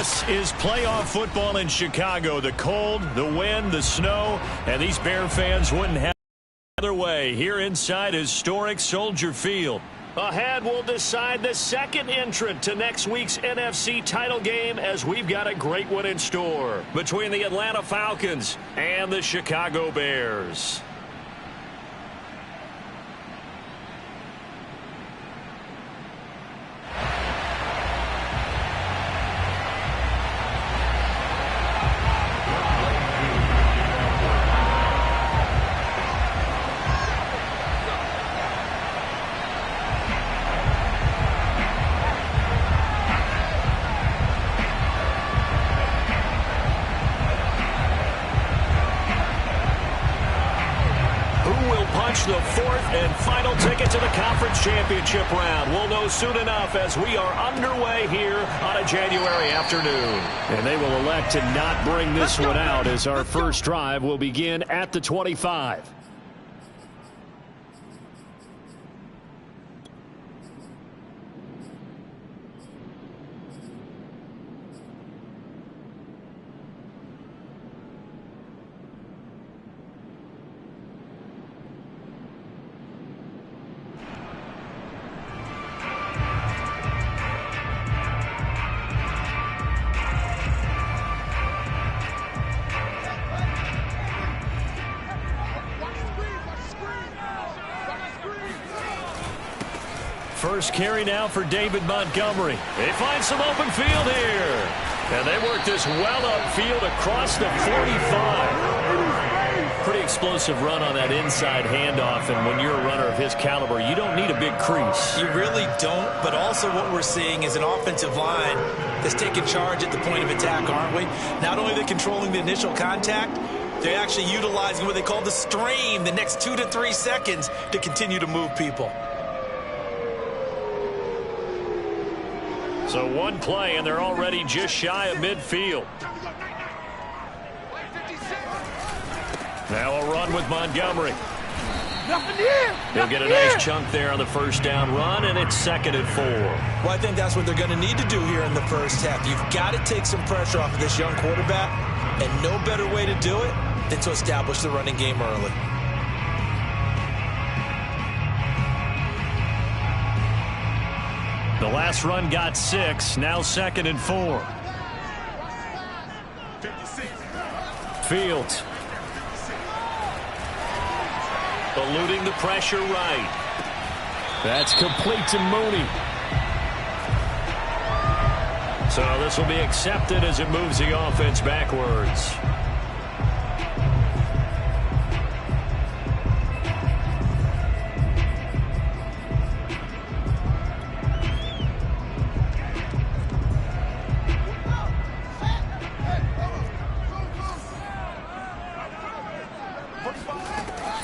This is playoff football in Chicago. The cold, the wind, the snow, and these Bear fans wouldn't have it other way here inside historic Soldier Field. Ahead, we'll decide the second entrant to next week's NFC title game, as we've got a great one in store between the Atlanta Falcons and the Chicago Bears. The fourth and final ticket to the conference championship round. We'll know soon enough as we are underway here on a January afternoon. And they will elect to not bring this one out, as our first drive will begin at the 25. First carry now for David Montgomery. They find some open field here. And they work this well upfield across the 45. Pretty explosive run on that inside handoff. And when you're a runner of his caliber, you don't need a big crease. You really don't. But also what we're seeing is an offensive line that's taking charge at the point of attack, aren't we? Not only are they controlling the initial contact, they're actually utilizing what they call the strain, the next 2 to 3 seconds, to continue to move people. So one play, and they're already just shy of midfield. Now a run with Montgomery. He'll get a nice chunk there on the first down run, and it's 2nd and 4. Well, I think that's what they're going to need to do here in the first half. You've got to take some pressure off of this young quarterback, and no better way to do it than to establish the running game early. The last run got 6, now 2nd and 4. Fields. Eluding the pressure right. That's complete to Mooney. So this will be accepted as it moves the offense backwards.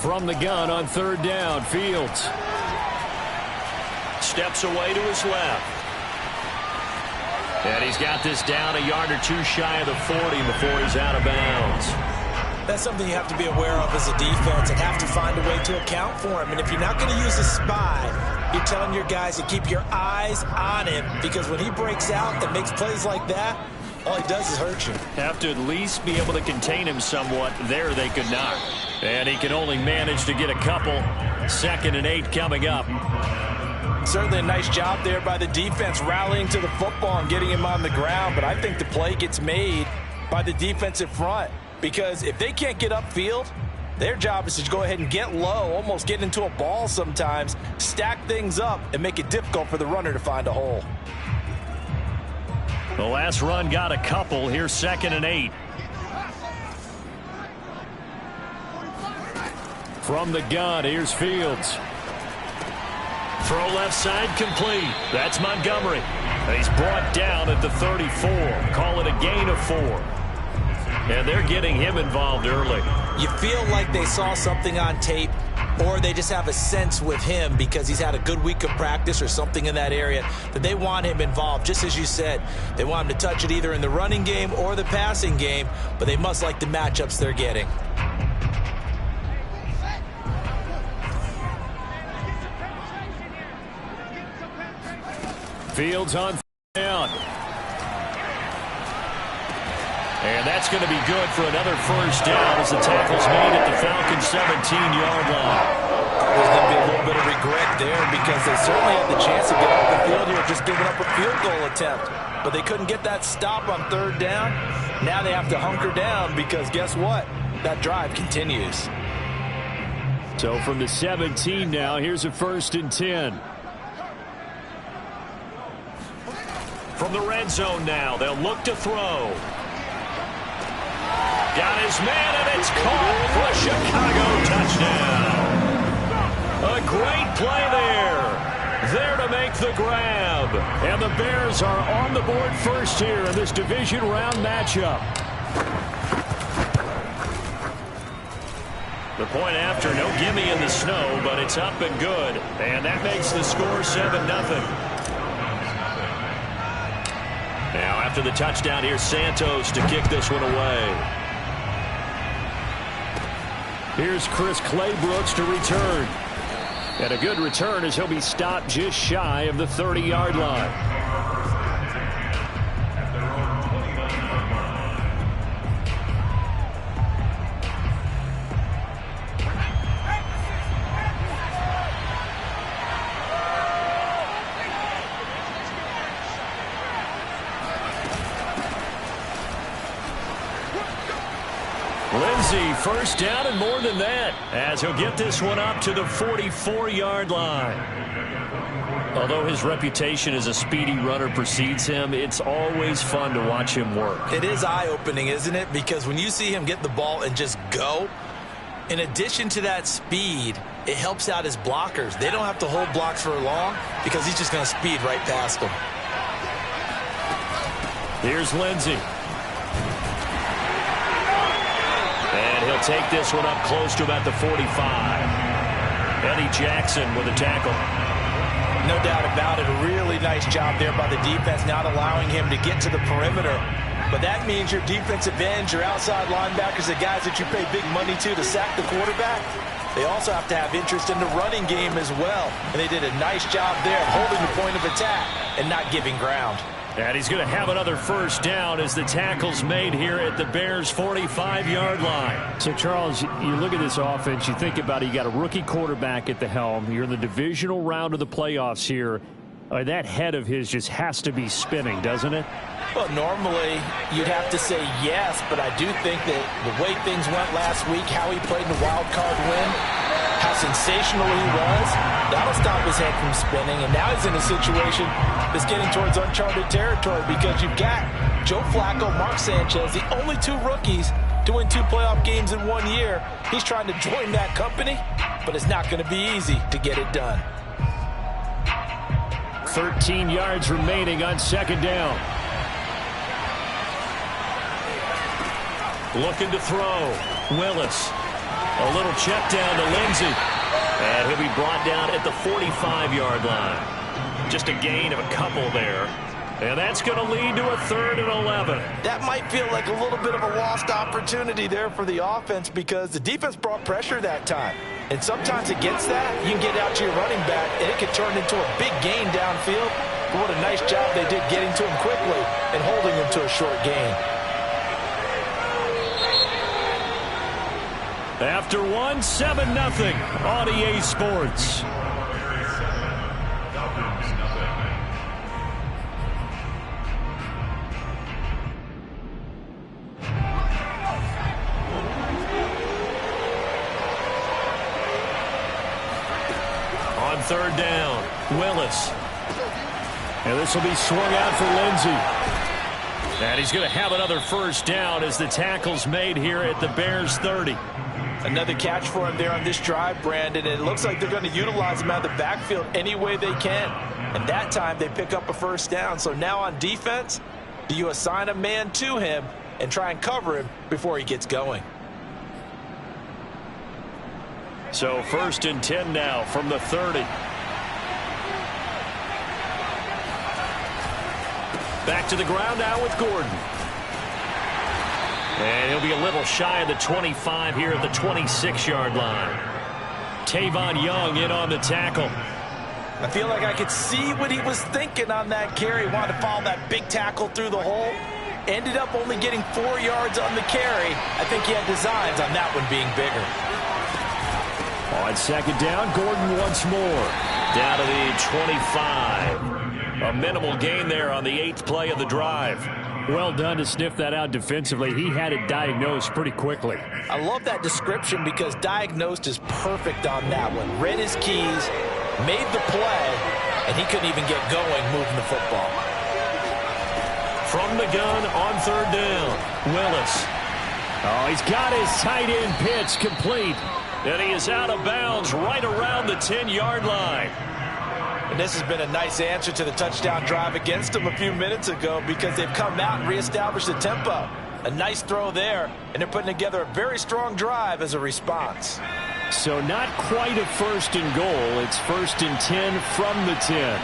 From the gun on 3rd down, Fields steps away to his left. And he's got this down a yard or 2 shy of the 40 before he's out of bounds. That's something you have to be aware of as a defense and have to find a way to account for him. And if you're not going to use a spy, you're telling your guys to keep your eyes on him, because when he breaks out and makes plays like that, all he does is hurt you. Have to at least be able to contain him somewhat. There they could not. And he can only manage to get a couple. 2nd and 8 coming up. Certainly a nice job there by the defense, rallying to the football and getting him on the ground. But I think the play gets made by the defensive front, because if they can't get upfield, their job is to go ahead and get low, almost get into a ball sometimes, stack things up, and make it difficult for the runner to find a hole. The last run got a couple. Here's 2nd and 8. From the gun, here's Fields. Throw left side complete. That's Montgomery. He's brought down at the 34. Call it a gain of 4. And they're getting him involved early. You feel like they saw something on tape, or they just have a sense with him because he's had a good week of practice or something in that area that they want him involved. Just as you said, they want him to touch it either in the running game or the passing game, but they must like the matchups they're getting. Fields on down. And that's going to be good for another first down as the tackle's made at the Falcons' 17-yard line. There's going to be a little bit of regret there because they certainly had the chance to get off the field here, just giving up a field goal attempt. But they couldn't get that stop on third down. Now they have to hunker down because guess what? That drive continues. So from the 17 now, here's a 1st and 10. From the red zone now, they'll look to throw. Got his man, and it's caught for a Chicago touchdown. A great play there. There to make the grab. And the Bears are on the board first here in this division round matchup. The point after, no gimme in the snow, but it's up and good. And that makes the score 7-0. Now after the touchdown, here's Santos to kick this one away. Here's Chris Claybrooks to return. And a good return as he'll be stopped just shy of the 30-yard line. Lindsey, first down and more than that, as he'll get this one up to the 44-yard line. Although his reputation as a speedy runner precedes him, it's always fun to watch him work. It is eye-opening, isn't it? Because when you see him get the ball and just go, in addition to that speed, it helps out his blockers. They don't have to hold blocks for long because he's just going to speed right past them. Here's Lindsey. And he'll take this one up close to about the 45. Eddie Jackson with a tackle. No doubt about it. A really nice job there by the defense, not allowing him to get to the perimeter. But that means your defensive ends, your outside linebackers, the guys that you pay big money to sack the quarterback, they also have to have interest in the running game as well. And they did a nice job there of holding the point of attack and not giving ground. And he's going to have another first down as the tackle's made here at the Bears' 45-yard line. So, Charles, you look at this offense, you think about it, you got a rookie quarterback at the helm. You're in the divisional round of the playoffs here. That head of his just has to be spinning, doesn't it? Well, normally you'd have to say yes, but I do think that the way things went last week, how he played in the wild card win, how sensational he was, that'll stop his head from spinning. And now he's in a situation that's getting towards uncharted territory because you've got Joe Flacco, Mark Sanchez, the only two rookies to win 2 playoff games in 1 year. He's trying to join that company, but it's not going to be easy to get it done. 13 yards remaining on second down. Looking to throw. Willis. A little check down to Lindsey. And he'll be brought down at the 45-yard line. Just a gain of a couple there. And that's going to lead to a 3rd and 11. That might feel like a little bit of a lost opportunity there for the offense because the defense brought pressure that time. And sometimes against that, you can get out to your running back, and it can turn into a big gain downfield. But what a nice job they did getting to him quickly and holding him to a short gain. After 7-0 on EA Sports. On 3rd down, Willis. And this will be swung out for Lindsey. And he's going to have another first down as the tackle's made here at the Bears' 30. Another catch for him there on this drive, Brandon. And it looks like they're going to utilize him out of the backfield any way they can. And that time they pick up a first down. So now on defense, do you assign a man to him and try and cover him before he gets going? So 1st and 10 now from the 30. Back to the ground now with Gordon. And he'll be a little shy of the 25 here at the 26-yard line. Tavon Young in on the tackle. I feel like I could see what he was thinking on that carry. He wanted to follow that big tackle through the hole. Ended up only getting 4 yards on the carry. I think he had designs on that one being bigger. On second down, Gordon once more. Down to the 25. A minimal gain there on the 8th play of the drive. Well done to sniff that out defensively. He had it diagnosed pretty quickly. I love that description because diagnosed is perfect on that one. Read his keys, made the play, and he couldn't even get going moving the football. From the gun on third down, Willis. Oh, he's got his tight end pitch complete. And he is out of bounds right around the 10-yard line. And this has been a nice answer to the touchdown drive against them a few minutes ago because they've come out and reestablished the tempo. A nice throw there, and they're putting together a very strong drive as a response. So not quite a first and goal. It's first and 10 from the 10.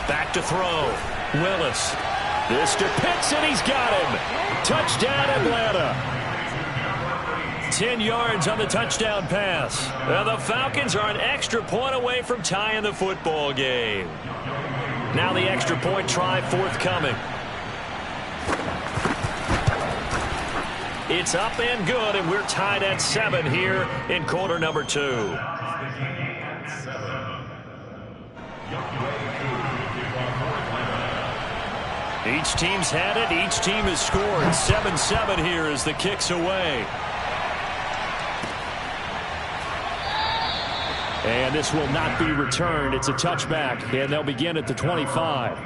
Back to throw. Willis. This to Pitts, and he's got him. Touchdown, Atlanta. 10 yards on the touchdown pass. And the Falcons are an extra point away from tying the football game. Now the extra point try forthcoming. It's up and good, and we're tied at 7 here in quarter number 2. Each team's had it. Each team has scored. 7-7 here as the kick's away. And this will not be returned. It's a touchback, and they'll begin at the 25.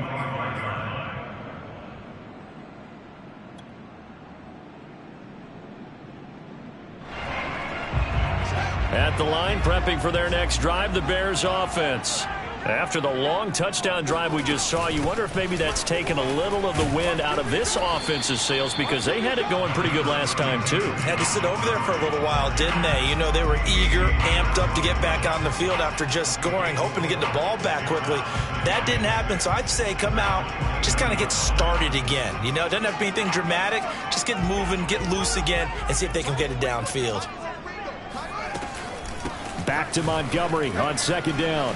At the line, prepping for their next drive, the Bears offense. After the long touchdown drive we just saw, you wonder if maybe that's taken a little of the wind out of this offense's sails because they had it going pretty good last time, too. Had to sit over there for a little while, didn't they? You know, they were eager, amped up to get back on the field after just scoring, hoping to get the ball back quickly. That didn't happen, so I'd say come out, just kind of get started again. You know, it doesn't have to be anything dramatic. Just get moving, get loose again, and see if they can get it downfield. Back to Montgomery on second down.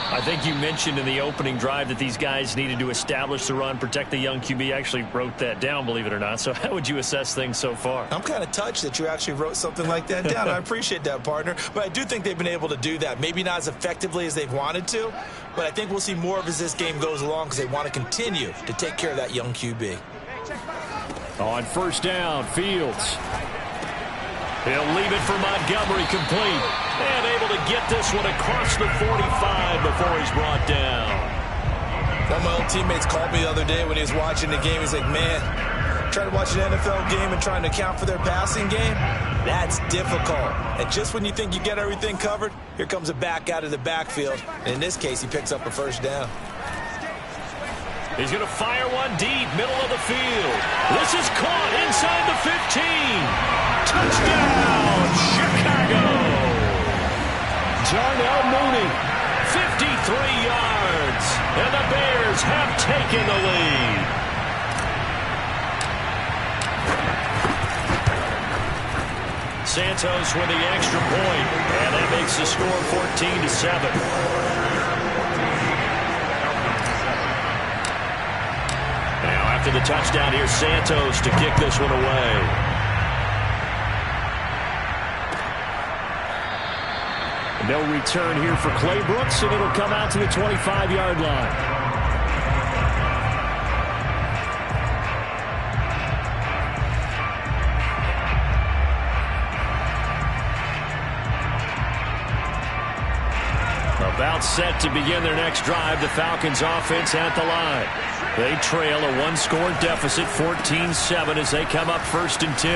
I think you mentioned in the opening drive that these guys needed to establish the run, protect the young QB. I actually wrote that down, believe it or not. So how would you assess things so far? I'm kind of touched that you actually wrote something like that down. I appreciate that, partner. But I do think they've been able to do that. Maybe not as effectively as they've wanted to, but I think we'll see more of as this game goes along because they want to continue to take care of that young QB. On first down, Fields. He'll leave it for Montgomery complete. And able to get this one across the 45 before he's brought down. One of my old teammates called me the other day when he was watching the game. He's like, man, trying to watch an NFL game and trying to account for their passing game, that's difficult. And just when you think you get everything covered, here comes a back out of the backfield. And in this case, he picks up a first down. He's going to fire one deep, middle of the field. This is caught inside the 15. Touchdown, Chicago. Darnell Mooney, 53 yards. And the Bears have taken the lead. Santos with the extra point, and that makes the score 14-7. After the touchdown, here's Santos to kick this one away. No return here for Clay Brooks, and it'll come out to the 25-yard line. About set to begin their next drive, the Falcons offense at the line. They trail a one-score deficit, 14-7, as they come up first and 10.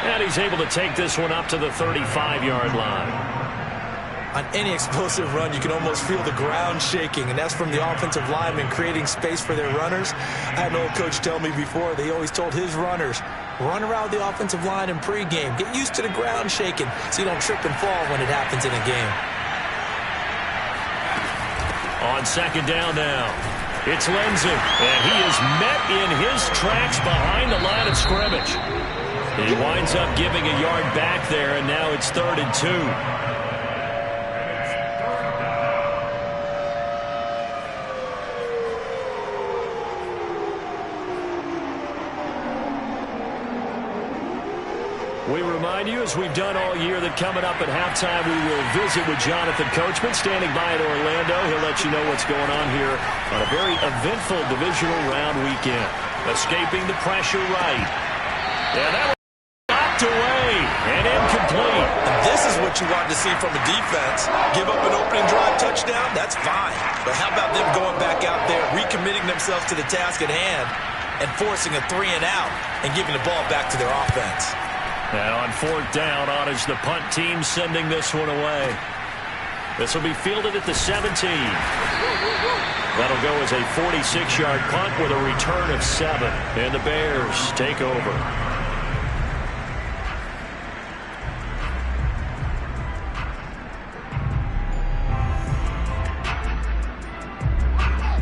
And he's able to take this one up to the 35-yard line. On any explosive run, you can almost feel the ground shaking, and that's from the offensive linemen creating space for their runners. I had an old coach tell me before, they always told his runners, run around the offensive line in pregame. Get used to the ground shaking so you don't trip and fall when it happens in a game. On second down now, it's Lindsey, and he is met in his tracks behind the line of scrimmage. He winds up giving a yard back there, and now it's 3rd and 2. We remind you, as we've done all year, that coming up at halftime, we will visit with Jonathan Coachman, standing by in Orlando. He'll let you know what's going on here on a very eventful divisional round weekend. Escaping the pressure right. And that was knocked away and incomplete. And this is what you want to see from a defense. Give up an opening drive touchdown, that's fine. But how about them going back out there, recommitting themselves to the task at hand, and forcing a 3-and-out and giving the ball back to their offense. And on 4th down, Otto's the punt team sending this one away. This will be fielded at the 17. That'll go as a 46-yard punt with a return of 7. And the Bears take over.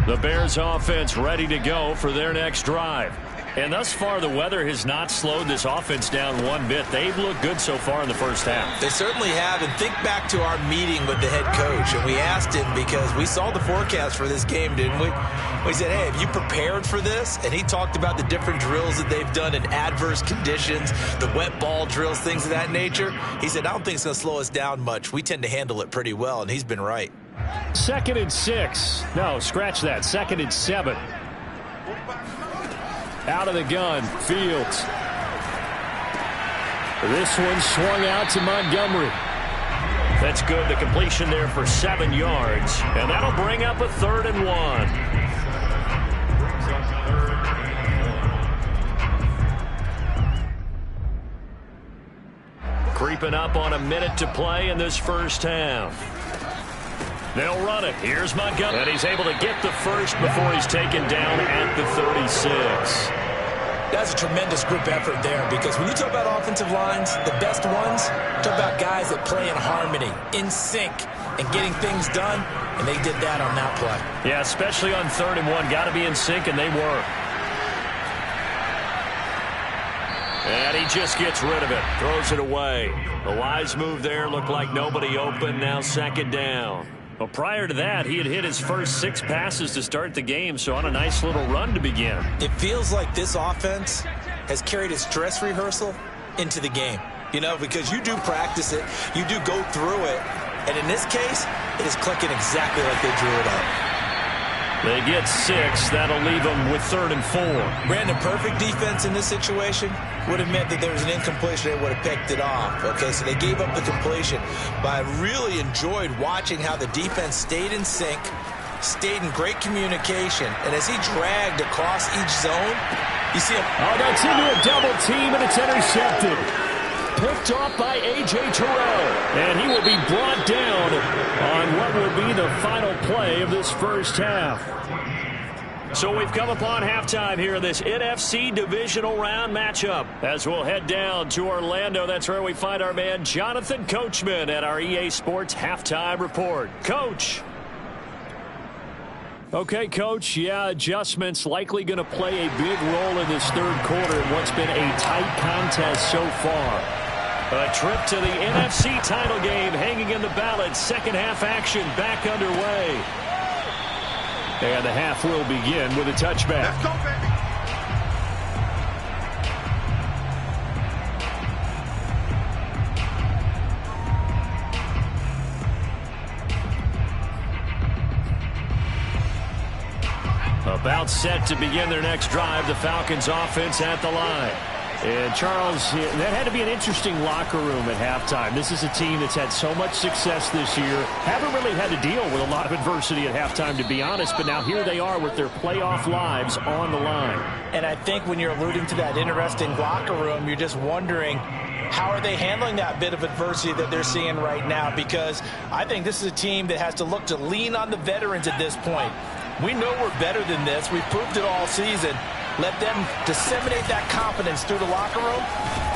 The Bears offense ready to go for their next drive. And thus far, the weather has not slowed this offense down one bit. They've looked good so far in the first half. They certainly have. And think back to our meeting with the head coach. And we asked him, because we saw the forecast for this game, didn't we? We said, hey, have you prepared for this? And he talked about the different drills that they've done in adverse conditions, the wet ball drills, things of that nature. He said, I don't think it's going to slow us down much. We tend to handle it pretty well, and he's been right. 2nd and 6. No, scratch that. 2nd and 7. Out of the gun, Fields. This one swung out to Montgomery. That's good. The completion there for 7 yards. And that'll bring up a 3rd and 1. Creeping up on a minute to play in this first half. They'll run it. Here's Montgomery. And he's able to get the first before he's taken down at the 36. That's a tremendous group effort there, because when you talk about offensive lines, the best ones, talk about guys that play in harmony, in sync, and getting things done, and they did that on that play. Yeah, especially on 3rd and 1. Got to be in sync, and they were. And he just gets rid of it, throws it away. The wise move there, looked like nobody open, now 2nd down. Well, prior to that, he had hit his first 6 passes to start the game, so on a nice little run to begin. It feels like this offense has carried its dress rehearsal into the game. You know, because you do practice it, you do go through it, and in this case, it is clicking exactly like they drew it up. They get 6. That'll leave them with 3rd and 4. Brandon, perfect defense in this situation would have meant that there was an incompletion. They would have picked it off. Okay, so they gave up the completion. But I really enjoyed watching how the defense stayed in sync, stayed in great communication. And as he dragged across each zone, you see him. Oh, that's into a double team, and it's intercepted. Picked off by A.J. Terrell. And he will be brought down on what will be the final play of this first half. So we've come upon halftime here in this NFC divisional round matchup. As we'll head down to Orlando, that's where we find our man Jonathan Coachman at our EA Sports Halftime Report. Coach. Okay, Coach, yeah, adjustments likely going to play a big role in this 3rd quarter in what's been a tight contest so far. A trip to the NFC title game hanging in the balance. 2nd half action back underway. And the half will begin with a touchback. Let's go, baby. About set to begin their next drive. The Falcons offense at the line. And, Charles, that had to be an interesting locker room at halftime. This is a team that's had so much success this year. Haven't really had to deal with a lot of adversity at halftime, to be honest. But now here they are with their playoff lives on the line. And I think when you're alluding to that interesting locker room, you're just wondering, how are they handling that bit of adversity that they're seeing right now? Because I think this is a team that has to look to lean on the veterans at this point. We know we're better than this. We've proved it all season. Let them disseminate that confidence through the locker room.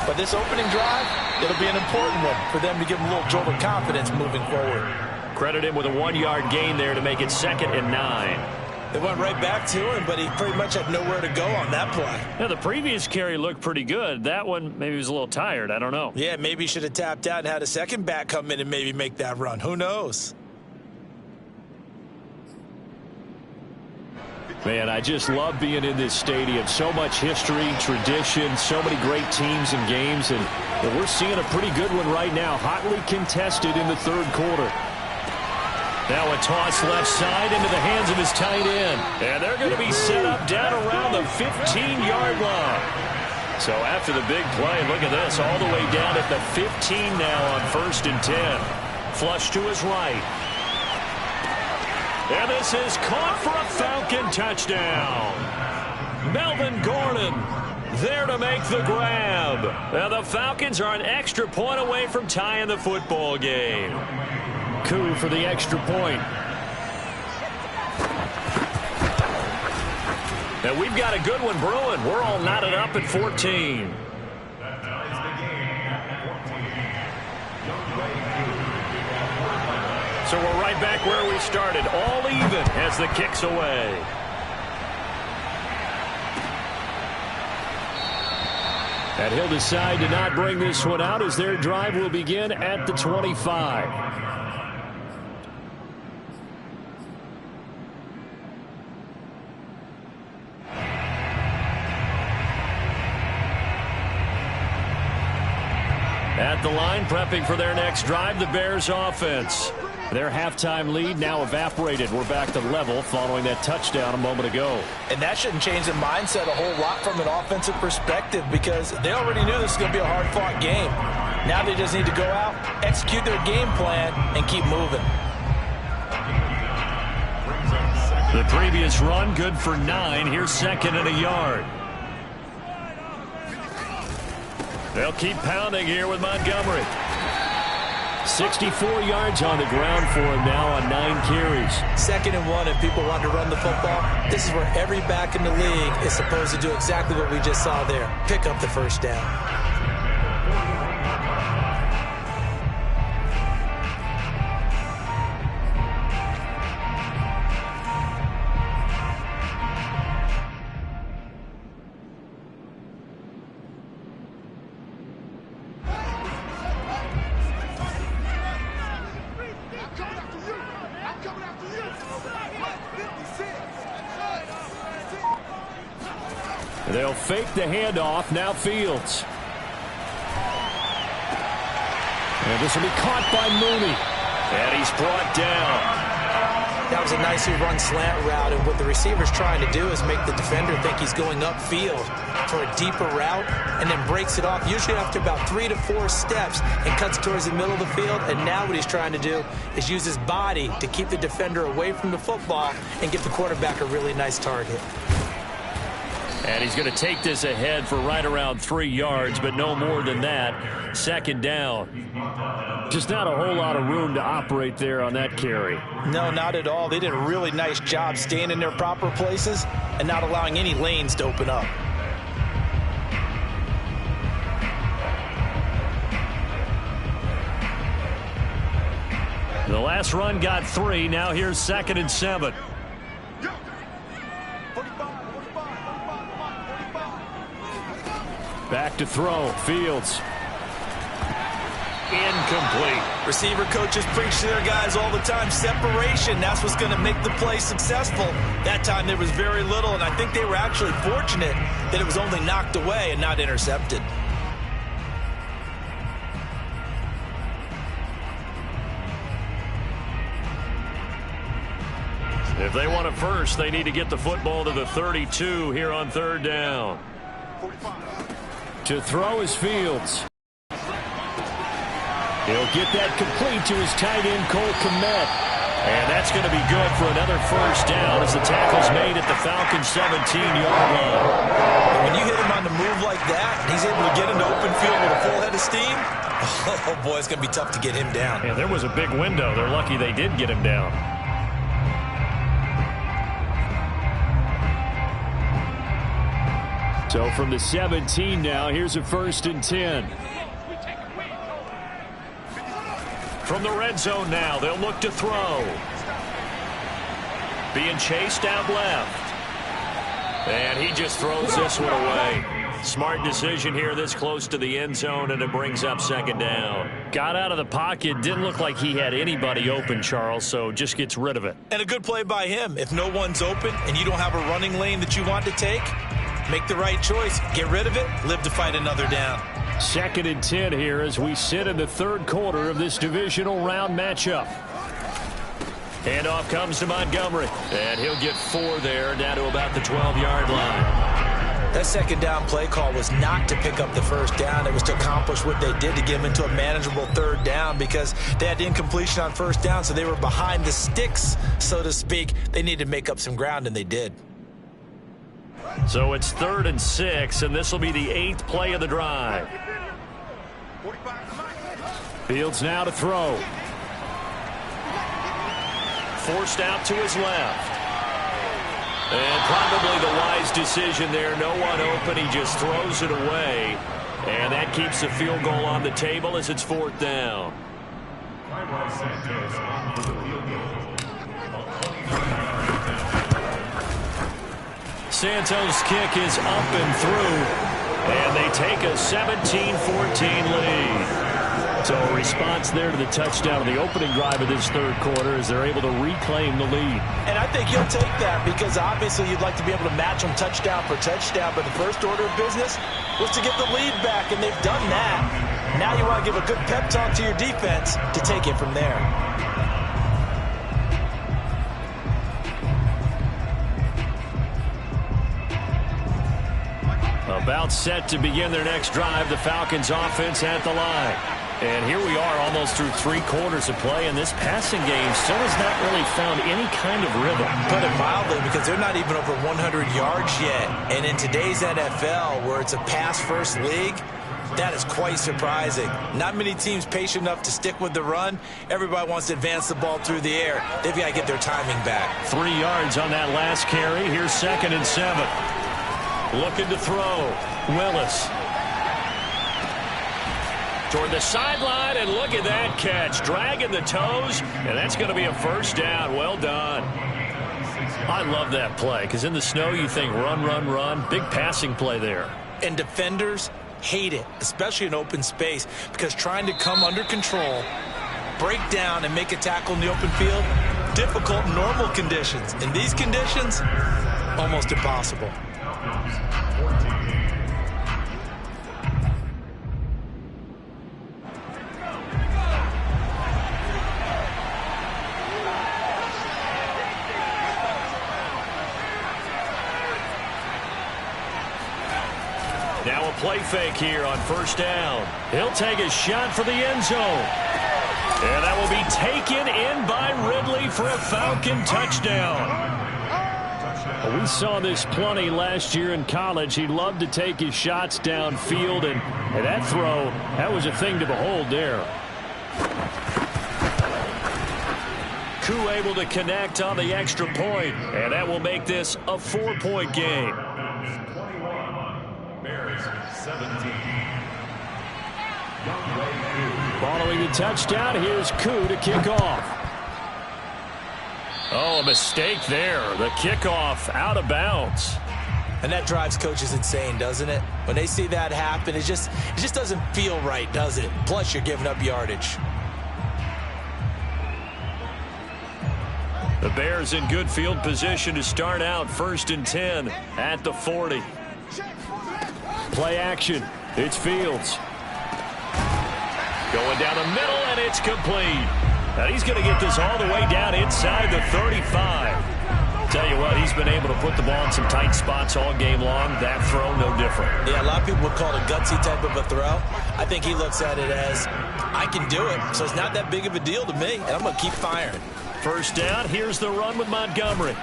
But this opening drive, it'll be an important one for them to give them a little jolt of confidence moving forward. Credit him with a 1-yard gain there to make it 2nd and 9. They went right back to him, but he pretty much had nowhere to go on that play. Yeah, the previous carry looked pretty good. That one, maybe he was a little tired. I don't know. Yeah, maybe he should have tapped out and had a second back come in and maybe make that run. Who knows? Man, I just love being in this stadium. So much history, tradition, so many great teams and games, and we're seeing a pretty good one right now. Hotly contested in the third quarter. Now a toss left side into the hands of his tight end. And they're going to be set up down around the 15-yard line. So after the big play, look at this, all the way down at the 15 now on 1st and 10. Flush to his right. And this is caught for a Falcon touchdown. Melvin Gordon there to make the grab. Now the Falcons are an extra point away from tying the football game. Coup for the extra point. And we've got a good one brewing. We're all knotted up at 14. So we're right back where we started, all even as the kick's away. And he'll decide to not bring this one out as their drive will begin at the 25. At the line, prepping for their next drive, the Bears offense. Their halftime lead now evaporated. We're back to level following that touchdown a moment ago. And that shouldn't change the mindset a whole lot from an offensive perspective because they already knew this was going to be a hard-fought game. Now they just need to go out, execute their game plan, and keep moving. The previous run, good for 9. Here's 2nd and a yard. They'll keep pounding here with Montgomery. 64 yards on the ground for him now on 9 carries. 2nd and 1 if people want to run the football. This is where every back in the league is supposed to do exactly what we just saw there. Pick up the first down. They'll fake the handoff. Now Fields. And this will be caught by Mooney. And he's brought down. That was a nicely run slant route, and what the receiver's trying to do is make the defender think he's going upfield for a deeper route and then breaks it off, usually after about 3 to 4 steps, and cuts towards the middle of the field. And now what he's trying to do is use his body to keep the defender away from the football and give the quarterback a really nice target. And he's going to take this ahead for right around 3 yards, but no more than that. 2nd down. Just not a whole lot of room to operate there on that carry. No, not at all. They did a really nice job staying in their proper places and not allowing any lanes to open up. The last run got 3. Now here's 2nd and 7. Back to throw. Fields. Incomplete. Receiver coaches preach to their guys all the time. Separation, that's what's going to make the play successful. That time there was very little, and I think they were actually fortunate that it was only knocked away and not intercepted. If they want it first, they need to get the football to the 32 here on 3rd down. To throw is Fields. He'll get that complete to his tight end, Cole Kmet. And that's going to be good for another first down as the tackle's made at the Falcons' 17-yard line. When you hit him on the move like that, and he's able to get into open field with a full head of steam, oh boy, it's going to be tough to get him down. Yeah, there was a big window. They're lucky they did get him down. So from the 17 now, here's a 1st and 10. From the red zone now, they'll look to throw. Being chased out left. And he just throws this one away. Smart decision here this close to the end zone, and it brings up second down. Got out of the pocket. Didn't look like he had anybody open, Charles, so just gets rid of it. And a good play by him. If no one's open and you don't have a running lane that you want to take, make the right choice. Get rid of it. Live to fight another down. 2nd and 10 here as we sit in the third quarter of this divisional round matchup. Handoff comes to Montgomery, and he'll get 4 there, down to about the 12-yard line. That second down play call was not to pick up the first down. It was to accomplish what they did to get them into a manageable third down because they had incompletion on first down, so they were behind the sticks, so to speak. They needed to make up some ground, and they did. So it's 3rd and 6, and this will be the 8th play of the drive. Fields now to throw. Forced out to his left. And probably the wise decision there. No one open. He just throws it away. And that keeps the field goal on the table as it's 4th down. Santos' kick is up and through. And they take a 17-14 lead. So a response there to the touchdown in the opening drive of this third quarter as they're able to reclaim the lead. And I think you'll take that because obviously you'd like to be able to match them touchdown for touchdown, but the first order of business was to get the lead back, and they've done that. Now you want to give a good pep talk to your defense to take it from there. About set to begin their next drive, the Falcons offense at the line. And here we are almost through 3 quarters of play, and this passing game still has not really found any kind of rhythm. Put it mildly, because they're not even over 100 yards yet. And in today's NFL, where it's a pass-first league, that is quite surprising. Not many teams patient enough to stick with the run. Everybody wants to advance the ball through the air. They've got to get their timing back. 3 yards on that last carry. Here's 2nd and 7. Looking to throw. Willis. Toward the sideline, and look at that catch. Dragging the toes, and that's going to be a first down. Well done. I love that play, because in the snow you think run, run, run. Big passing play there. And defenders hate it, especially in open space, because trying to come under control, break down, and make a tackle in the open field, difficult in normal conditions. In these conditions, almost impossible. Now a play fake here on first down. He'll take a shot for the end zone. And that will be taken in by Ridley for a Falcon touchdown. We saw this plenty last year in college. He loved to take his shots downfield, and that throw, that was a thing to behold there. Koo able to connect on the extra point, and that will make this a 4-point game. 17. Following the touchdown, here's Koo to kick off. Oh, a mistake there. The kickoff out of bounds. And that drives coaches insane, doesn't it? When they see that happen, it just doesn't feel right, does it? Plus, you're giving up yardage. The Bears in good field position to start out 1st and 10 at the 40. Play action. It's Fields. Going down the middle, and it's complete. Now he's going to get this all the way down inside the 35. Tell you what, he's been able to put the ball in some tight spots all game long. That throw, no different. Yeah, a lot of people would call it a gutsy type of a throw. I think he looks at it as, I can do it, so it's not that big of a deal to me, and I'm going to keep firing. First down, here's the run with Montgomery.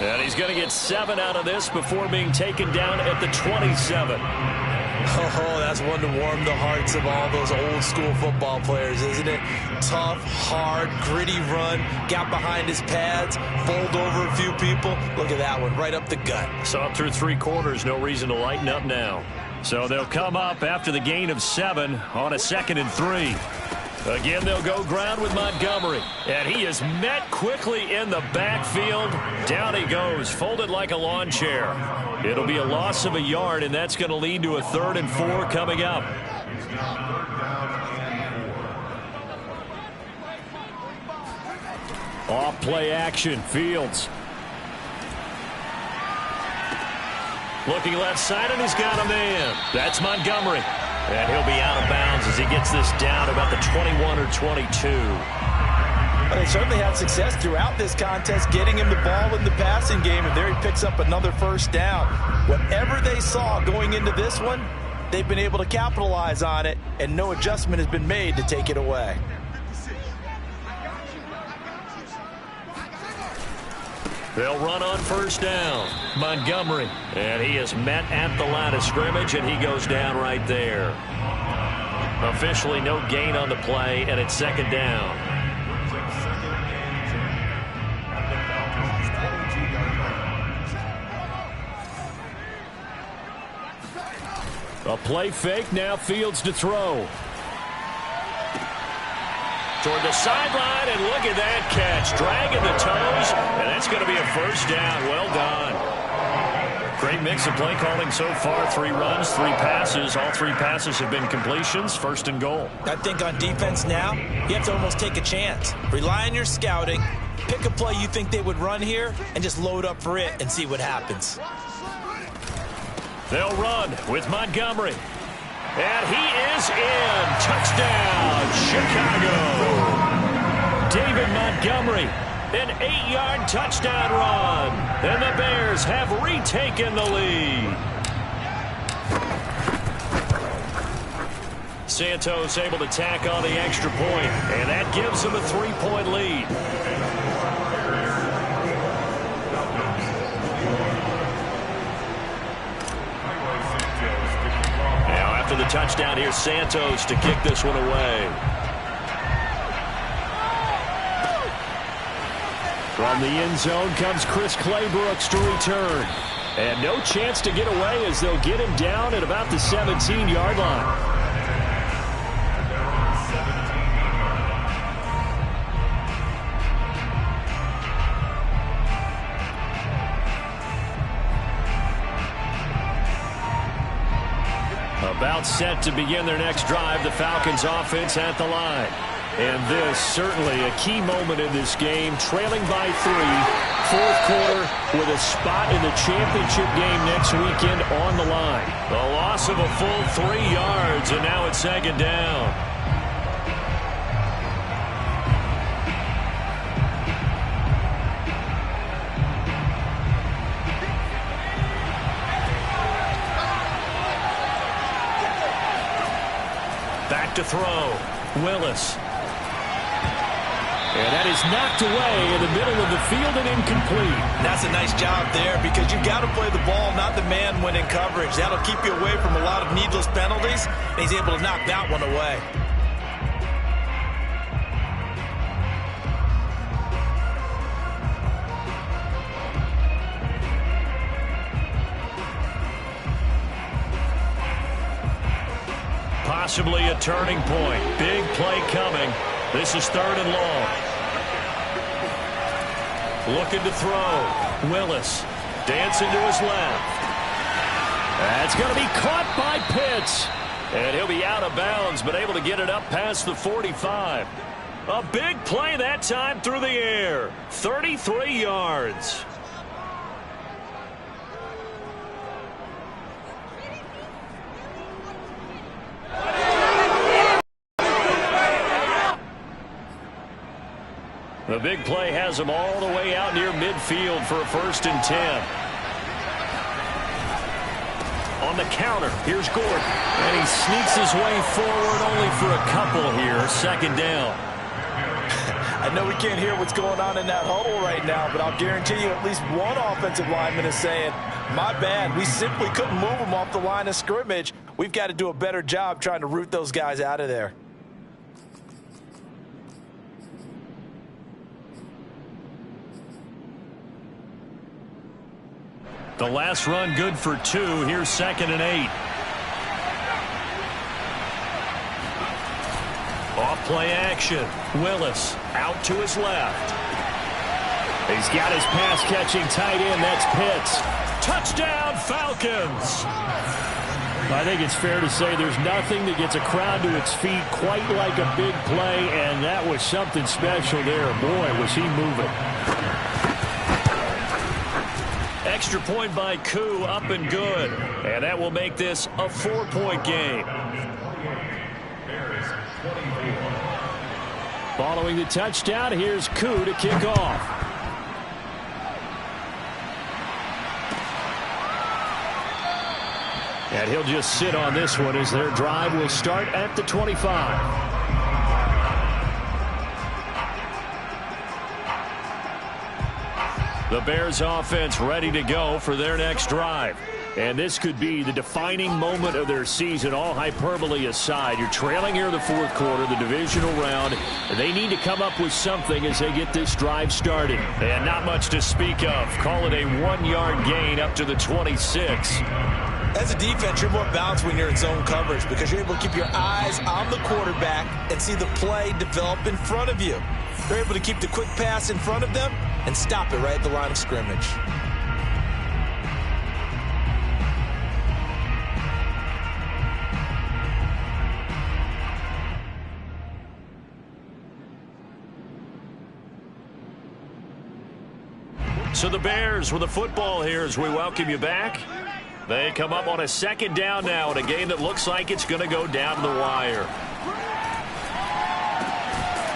And he's going to get 7 out of this before being taken down at the 27. Oh, that's one to warm the hearts of all those old school football players, isn't it? Tough, hard, gritty run, got behind his pads, bowled over a few people. Look at that one, right up the gut. So up through 3 quarters, no reason to lighten up now. So they'll come up after the gain of 7 on a 2nd and 3. Again, they'll go ground with Montgomery. And he is met quickly in the backfield. Down he goes, folded like a lawn chair. It'll be a loss of a yard, and that's going to lead to a 3rd and 4 coming up. Off play action, Fields. Looking left side, and he's got a man. That's Montgomery. And he'll be out of bounds as he gets this down about the 21 or 22. Well, they certainly had success throughout this contest getting him the ball in the passing game, and there he picks up another 1st down. Whatever they saw going into this one, they've been able to capitalize on it, and no adjustment has been made to take it away. They'll run on 1st down. Montgomery. And he is met at the line of scrimmage, and he goes down right there. Officially no gain on the play, and it's 2nd down. A play fake, now Fields to throw. Toward the sideline, and look at that catch. Dragging the toes, and that's going to be a 1st down. Well done. Great mix of play calling so far. 3 runs, 3 passes. All 3 passes have been completions. 1st and goal. I think on defense now, you have to almost take a chance. Rely on your scouting. Pick a play you think they would run here, and just load up for it and see what happens. They'll run with Montgomery. And he is in. Touchdown, Chicago. David Montgomery, an 8-yard touchdown run. And the Bears have retaken the lead. Santos able to tack on the extra point, and that gives him a 3-point lead. The touchdown here, Santos to kick this one away. From the end zone comes Chris Claybrooks to return. And no chance to get away as they'll get him down at about the 17-yard line. About set to begin their next drive, the Falcons offense at the line. And this certainly a key moment in this game, trailing by 3, 4th quarter with a spot in the championship game next weekend on the line. A loss of a full 3 yards, and now it's 2nd down. Back to throw. Willis. And that is knocked away in the middle of the field and incomplete. That's a nice job there because you've got to play the ball, not the man when in coverage. That'll keep you away from a lot of needless penalties, and he's able to knock that one away. Possibly a turning point. Big play coming. This is 3rd and long. Looking to throw. Willis dancing to his left. That's going to be caught by Pitts. And he'll be out of bounds, but able to get it up past the 45. A big play that time through the air. 33 yards. The big play has him all the way out near midfield for a 1st and 10. On the counter, here's Gordon. And he sneaks his way forward only for a couple here. 2nd down. I know we can't hear what's going on in that huddle right now, but I'll guarantee you at least one offensive lineman is saying, my bad, we simply couldn't move them off the line of scrimmage. We've got to do a better job trying to root those guys out of there. The last run good for 2. Here's 2nd and 8. Off Play action. Willis out to his left. He's got his pass-catching tight end. That's Pitts. Touchdown, Falcons! I think it's fair to say there's nothing that gets a crowd to its feet quite like a big play, and that was something special there. Boy, was he moving. Extra point by Koo, up and good. And that will make this a 4-point game. Following the touchdown, here's Koo to kick off. And he'll just sit on this one as their drive will start at the 25. The Bears offense ready to go for their next drive. And this could be the defining moment of their season, all hyperbole aside. You're trailing here in the fourth quarter, the divisional round. They need to come up with something as they get this drive started. And not much to speak of. Call it a 1-yard gain up to the 26. As a defense, you're more balanced when you're in zone coverage because you're able to keep your eyes on the quarterback and see the play develop in front of you. They're able to keep the quick pass in front of them and stop it right at the line of scrimmage. So the Bears with the football here as we welcome you back. They come up on a second down now in a game that looks like it's going to go down to the wire.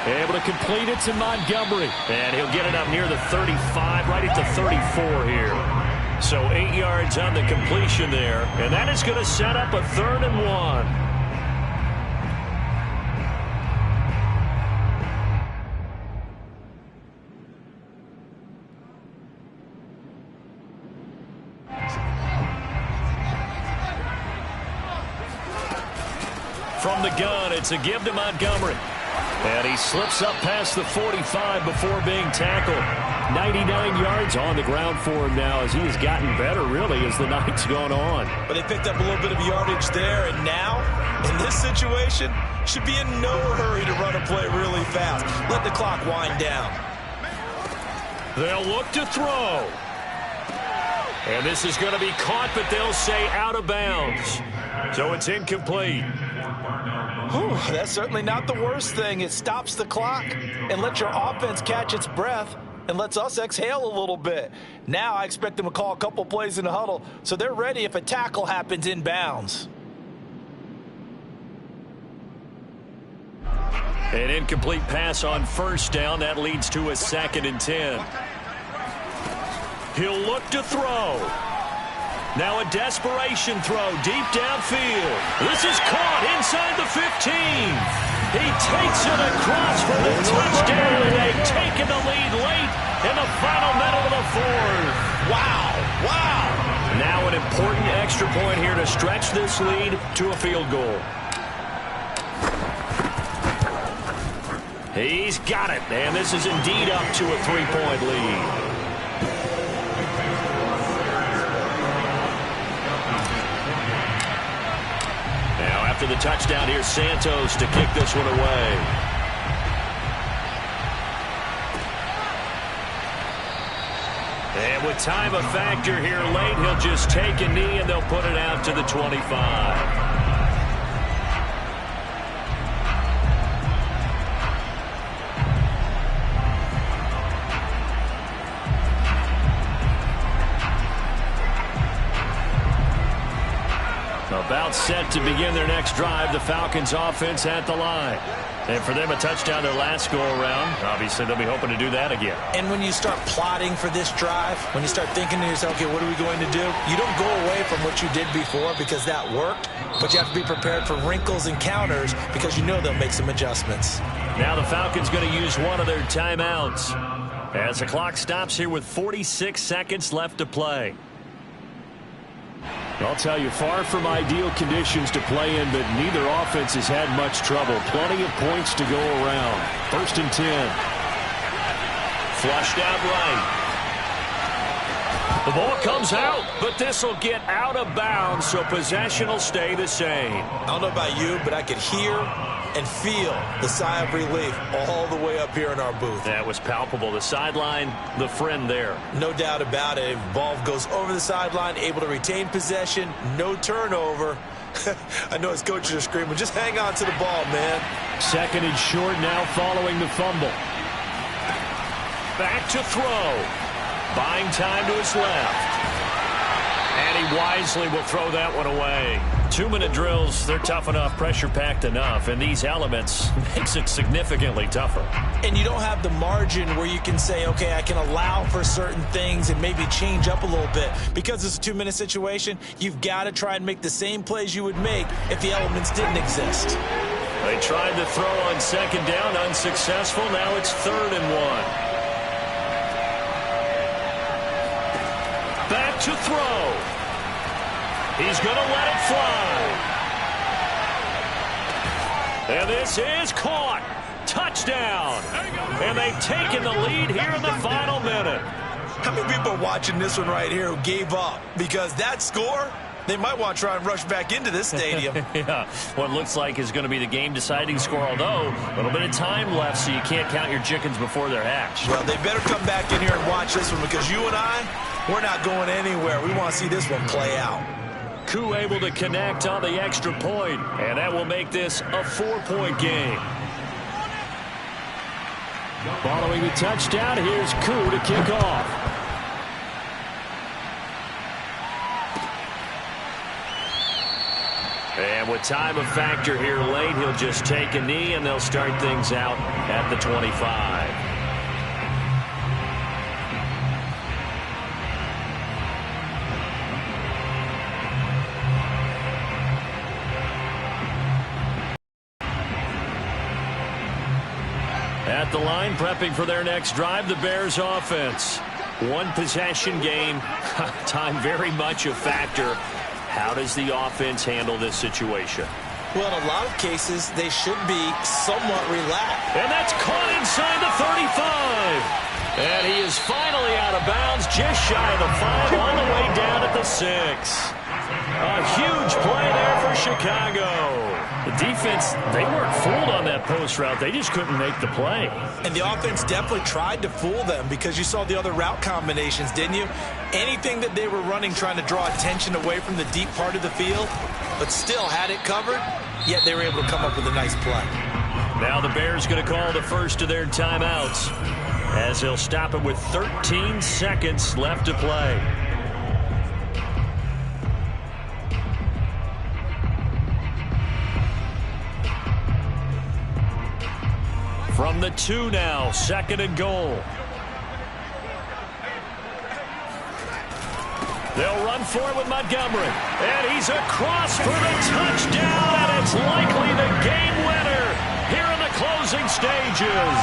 Able to complete it to Montgomery. And he'll get it up near the 35, right at the 34 here. So 8 yards on the completion there. And that is going to set up a 3rd and 1. From the gun, it's a give to Montgomery. And he slips up past the 45 before being tackled. 99 yards on the ground for him now as he has gotten better, really, as the night's gone on. But they picked up a little bit of yardage there, and now, in this situation, should be in no hurry to run a play really fast. Let the clock wind down. They'll look to throw. And this is going to be caught, but they'll say out of bounds. So it's incomplete. Whew, that's certainly not the worst thing. It stops the clock and lets your offense catch its breath and lets us exhale a little bit. Now I expect them to call a couple plays in the huddle so they're ready if a tackle happens in bounds. An incomplete pass on first down. That leads to a 2nd and 10. He'll look to throw. Now a desperation throw deep downfield. This is caught inside the 15. He takes it across for the touchdown. They've taken the lead late in the final minute of the 4th. Wow, wow. Now an important extra point here to stretch this lead to a field goal. He's got it, and this is indeed up to a 3-point lead. After the touchdown, here's Santos to kick this one away. And with time a factor here late, he'll just take a knee and they'll put it out to the 25. About set to begin their next drive. The Falcons offense at the line. And for them, a touchdown their last go-around. Obviously, they'll be hoping to do that again. And when you start plotting for this drive, when you start thinking to yourself, okay, what are we going to do? You don't go away from what you did before because that worked, but you have to be prepared for wrinkles and counters because you know they'll make some adjustments. Now the Falcons going to use one of their timeouts as the clock stops here with 46 seconds left to play. I'll tell you, far from ideal conditions to play in, but neither offense has had much trouble. Plenty of points to go around. 1st and 10. Flushed out right. The ball comes out, but this will get out of bounds, so possession will stay the same. I don't know about you, but I could hear and feel the sigh of relief all the way up here in our booth. That was palpable. The sideline, the friend there. No doubt about it. Ball goes over the sideline, able to retain possession, no turnover. I know his coaches are screaming, just hang on to the ball, man. Second and short now following the fumble. Back to throw. Buying time to his left. And he wisely will throw that one away. 2-minute drills, they're tough enough, pressure-packed enough, and these elements makes it significantly tougher. And you don't have the margin where you can say, okay, I can allow for certain things and maybe change up a little bit. Because it's a 2-minute situation, you've got to try and make the same plays you would make if the elements didn't exist. They tried to throw on second down, unsuccessful. Now it's 3rd and 1. Back to throw. He's going to let it fly. And this is caught. Touchdown. And they've taken the lead here in the final minute. How many people are watching this one right here who gave up? Because that score, they might want to try and rush back into this stadium. Yeah, what looks like is going to be the game-deciding score, although a little bit of time left, so you can't count your chickens before they're hatched. Well, they better come back in here and watch this one, because you and I, we're not going anywhere. We want to see this one play out. Koo able to connect on the extra point, and that will make this a 4-point game. Following the touchdown, here's Koo to kick off. And with time a factor here late, he'll just take a knee, and they'll start things out at the 25. At the line, prepping for their next drive, the Bears offense. One possession game, time very much a factor. How does the offense handle this situation? Well, in a lot of cases, they should be somewhat relaxed. And that's caught inside the 35. And he is finally out of bounds, just shy of the 5, on the way down at the 6. A huge play there for Chicago. The defense, they weren't fooled on that post route. They just couldn't make the play. And the offense definitely tried to fool them, because you saw the other route combinations, didn't you? Anything that they were running trying to draw attention away from the deep part of the field, but still had it covered, yet they were able to come up with a nice play. Now the Bears going to call the first of their timeouts, as they'll stop it with 13 seconds left to play. From the 2 now, 2nd and goal. They'll run for it with Montgomery. And he's across for the touchdown, and it's likely the game winner here in the closing stages.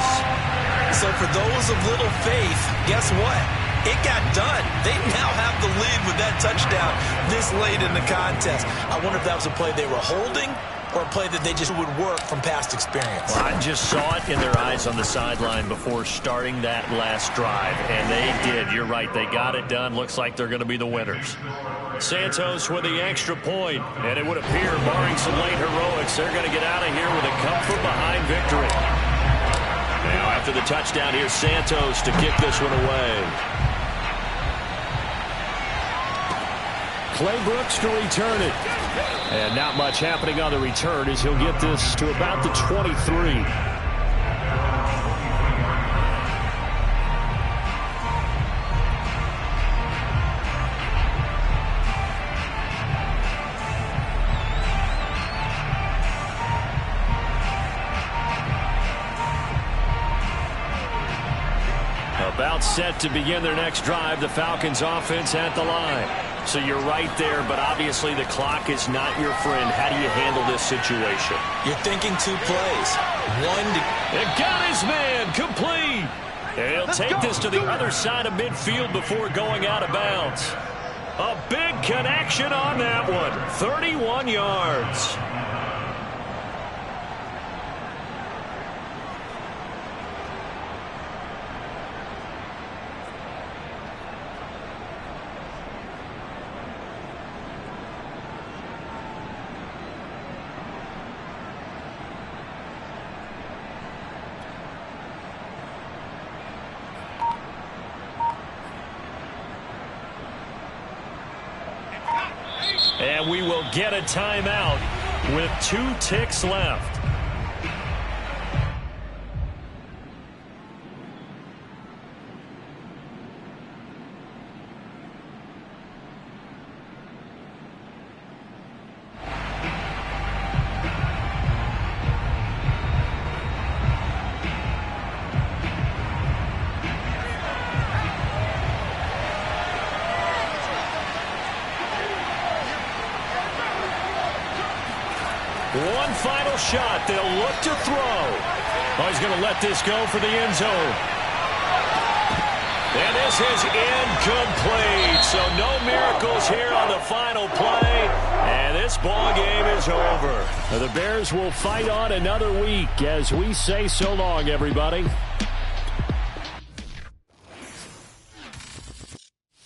So for those of little faith, guess what? It got done. They now have the lead with that touchdown this late in the contest. I wonder if that was a play they were holding, or a play that they just would work from past experience. Well, I just saw it in their eyes on the sideline before starting that last drive, and they did. You're right. They got it done. Looks like they're going to be the winners. Santos with the extra point, and it would appear, barring some late heroics, they're going to get out of here with a come-from-behind victory. Now, after the touchdown, here's Santos to kick this one away. Clay Brooks to return it. And not much happening on the return, as he'll get this to about the 23. About set to begin their next drive, the Falcons offense at the line. So you're right there, but obviously the clock is not your friend. How do you handle this situation? You're thinking 2 plays. One to... And got his man complete. And he'll take this to the other side of midfield before going out of bounds. A big connection on that one. 31 yards. And we will get a timeout with 2 ticks left. One final shot. They'll look to throw. Oh, he's going to let this go for the end zone. And this is incomplete. So no miracles here on the final play. And this ball game is over. The Bears will fight on another week as we say so long, everybody.